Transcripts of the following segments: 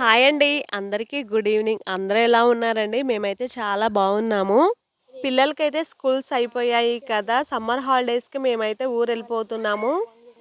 Hi అండి. అందరికీ good evening. అందరూ ఎలా ఉన్నారండి? మేమైతే చాలా బాగున్నాము. పిల్లలకైతే స్కూల్స్ అయిపోయాయి కదా! సమ్మర్ హాలిడేస్‌కి మేమైతే ఊరెళ్ళిపోతున్నాము.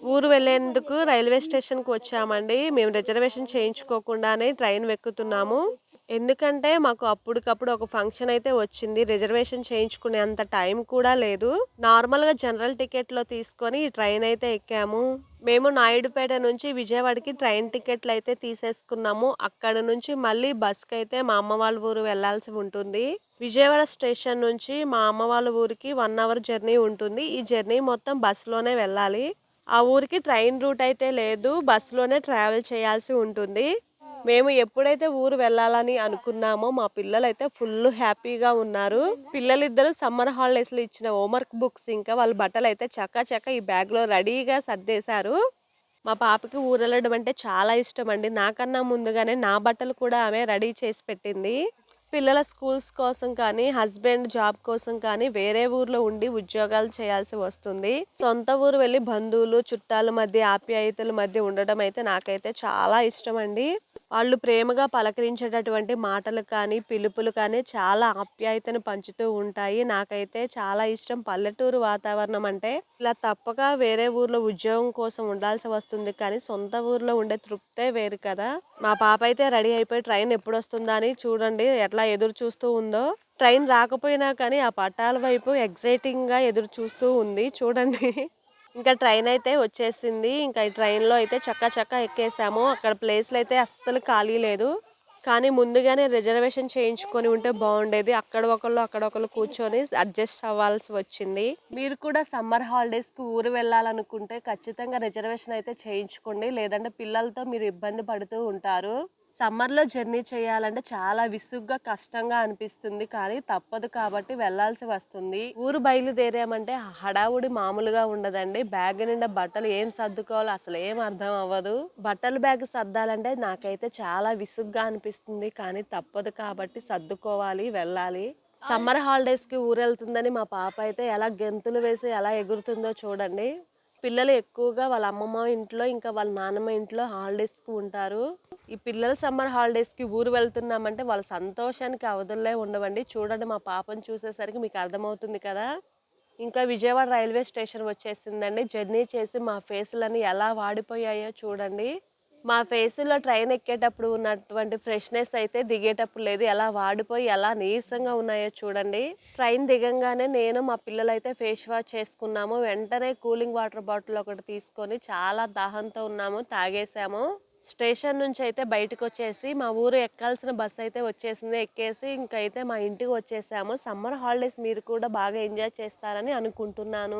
ఊరు వెళ్ళేందుకు రైల్వే స్టేషన్‌కి వచ్చామండి. మేము రిజర్వేషన్ చేయించుకోకుండానే ట్రైన్ వెక్కుతున్నాము. ఎందుకంటే మాకు అప్పటికప్పుడు ఒక ఫంక్షన్ అయితే వచ్చింది. రిజర్వేషన్ చేయించుకునేంత టైం కూడా లేదు. నార్మల్‌గా జనరల్ టికెట్‌లో తీసుకొని ఈ ట్రైన్ అయితే ఎక్కాము. మేము నాయుడుపేట నుంచి విజయవాడకి ట్రైన్ టికెట్లయితే తీసేసుకున్నాము. అక్కడ నుంచి మళ్ళీ బస్‌కైతే మా అమ్మ వాళ్ళ ఊరు వెళ్ళాల్సి ఉంటుంది. విజయవాడ స్టేషన్ నుంచి మా అమ్మ వాళ్ళ ఊరికి 1 అవర్ జర్నీ ఉంటుంది. ఈ జర్నీ మొత్తం బస్‌లోనే వెళ్ళాలి. ఆ ఊరికి ట్రైన్ రూట్ అయితే లేదు. బస్‌లోనే ట్రావెల్ చేయాల్సి ఉంటుంది. మేము ఎప్పుడైతే ఊరు వెళ్ళాలని అనుకున్నామో మా పిల్లలైతే ఫుల్లు హ్యాపీగా ఉన్నారు. పిల్లలిద్దరూ సమ్మర్ హాలిడేస్‌లో ఇచ్చిన హోంవర్క్ బుక్స్ ఇంకా వాళ్ళ బట్టలైతే చకా ఈ బ్యాగ్‌లో రెడీగా సర్దేశారు. మా పాపకి ఊరెళ్ళడం అంటే చాలా ఇష్టమండి. నాకన్నా ముందుగానే నా బట్టలు కూడా ఆమె రెడీ చేసి పెట్టింది. పిల్లల స్కూల్స్ కోసం కానీ, హస్బెండ్ జాబ్ కోసం కానీ వేరే ఊర్లో ఉండి ఉద్యోగాలు చేయాల్సి వస్తుంది. సొంత ఊరు వెళ్లి బంధువులు, చుట్టాల మధ్య, ఆప్యాయతల మధ్య ఉండడం అయితే నాకైతే చాలా ఇష్టమండి. వాళ్ళు ప్రేమగా పలకరించేటటువంటి మాటలు కానీ, పిలుపులు కానీ చాలా ఆప్యాయతను పంచుతూ ఉంటాయి. నాకైతే చాలా ఇష్టం పల్లెటూరు వాతావరణం అంటే. ఇలా తప్పక వేరే ఊర్లో ఉద్యోగం కోసం ఉండాల్సి వస్తుంది కానీ, సొంత ఊర్లో ఉండే తృప్తే వేరు కదా! మా పాప అయితే రెడీ అయిపోయి ట్రైన్ ఎప్పుడొస్తుందా అని చూడండి ఎట్లా ఎదురు చూస్తూ ఉందో. ట్రైన్ రాకపోయినా కానీ ఆ పట్టాల వైపు ఎక్సైటింగ్‌గా ఎదురు చూస్తూ ఉంది చూడండి. ఇంకా ట్రైన్ అయితే వచ్చేసింది. ఇంకా ఈ ట్రైన్‌లో అయితే చకా ఎక్కేసాము. అక్కడ ప్లేస్‌లయితే అస్సలు ఖాళీ లేదు. కానీ ముందుగానే రిజర్వేషన్ చేయించుకొని ఉంటే బావుండేది. అక్కడ ఒకళ్ళు కూర్చొని అడ్జస్ట్ అవ్వాల్సి వచ్చింది. మీరు కూడా సమ్మర్ హాలిడేస్‌కి ఊరు వెళ్ళాలనుకుంటే ఖచ్చితంగా రిజర్వేషన్ అయితే చేయించుకోండి. లేదంటే పిల్లలతో మీరు ఇబ్బంది పడుతూ ఉంటారు. సమ్మర్‌లో జర్నీ చేయాలంటే చాలా విసుగ్గా, కష్టంగా అనిపిస్తుంది. కానీ తప్పదు కాబట్టి వెళ్ళాల్సి వస్తుంది. ఊరు బయలుదేరామంటే హడావుడి మామూలుగా ఉండదండి. బ్యాగ్ నిండా బట్టలు ఏం సర్దుకోవాలో అసలేం అర్థం అవ్వదు. బట్టల బ్యాగ్ సర్దాలంటే నాకైతే చాలా విసుగ్గా అనిపిస్తుంది. కానీ తప్పదు కాబట్టి సర్దుకోవాలి, వెళ్ళాలి. సమ్మర్ హాలిడేస్‌కి ఊరెళ్తుందని మా పాప అయితే ఎలా గెంతులు వేసి ఎలా ఎగురుతుందో చూడండి. పిల్లలు ఎక్కువగా వాళ్ళ అమ్మమ్మ ఇంట్లో, ఇంకా వాళ్ళ నాన్నమ్మ ఇంట్లో హాలిడేస్‌కి ఉంటారు. ఈ పిల్లలు సమ్మర్ హాలిడేస్‌కి ఊరు వెళ్తున్నామంటే వాళ్ళ సంతోషానికి అవధుల్లే ఉండవండి. చూడండి మా పాపను చూసేసరికి మీకు అర్థమవుతుంది కదా! ఇంకా విజయవాడ రైల్వే స్టేషన్ వచ్చేసిందండి. జర్నీ చేసి మా ఫేసులన్నీ ఎలా వాడిపోయాయో చూడండి. మా ఫేసులో ట్రైన్ ఎక్కేటప్పుడు ఉన్నటువంటి ఫ్రెష్‌నెస్ అయితే దిగేటప్పుడు లేదు. ఎలా వాడిపోయి ఎలా నీరసంగా ఉన్నాయో చూడండి. ట్రైన్ దిగంగానే నేను మా పిల్లలైతే ఫేస్ వాష్ చేసుకున్నాము. వెంటనే కూలింగ్ వాటర్ బాటిల్ ఒకటి తీసుకొని చాలా దాహంతో ఉన్నాము. తాగేసాము. స్టేషన్ నుంచి అయితే బయటకొచ్చేసి మా ఊరు ఎక్కాల్సిన బస్సు అయితే వచ్చేసింది. ఎక్కేసి ఇంకైతే మా ఇంటికి వచ్చేసాము. సమ్మర్ హాలిడేస్ మీరు కూడా బాగా ఎంజాయ్ చేస్తారని అనుకుంటున్నాను.